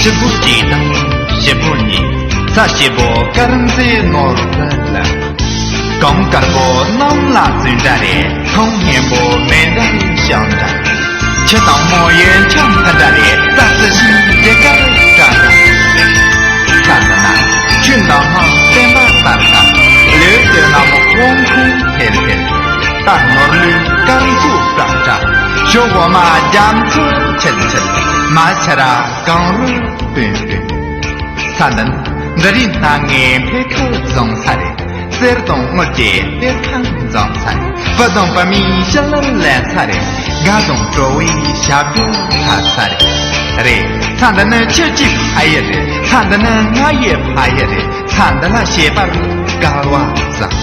Shibujidan, Shibuni, Sashibo, Karanzi, Northern. Gong Garbo, Non La Zundare, Hong Himbo, Mendan, Shanda. Chetang Moye, Champandare, that's the Shindekar Gada. Sandana, Chundama, Sema Sarka, Liu Nam Hong Kong Hill. Tan Norlu, Gansu Prata, Shogoma, Jamsu, Chenchen, Machara, Gangru, Bundu. Sandan, Darin Tangi, Pekal Zongsari, Serdong Moje, Pekang Zongsari, Fadong Pami, Shalan Lansari, Gadong Joey, Shabu, Hatsari. Re, Sandana Churchi Hayere, Sandana Naye Hayere, Sandana Shebar, Gawa Zang.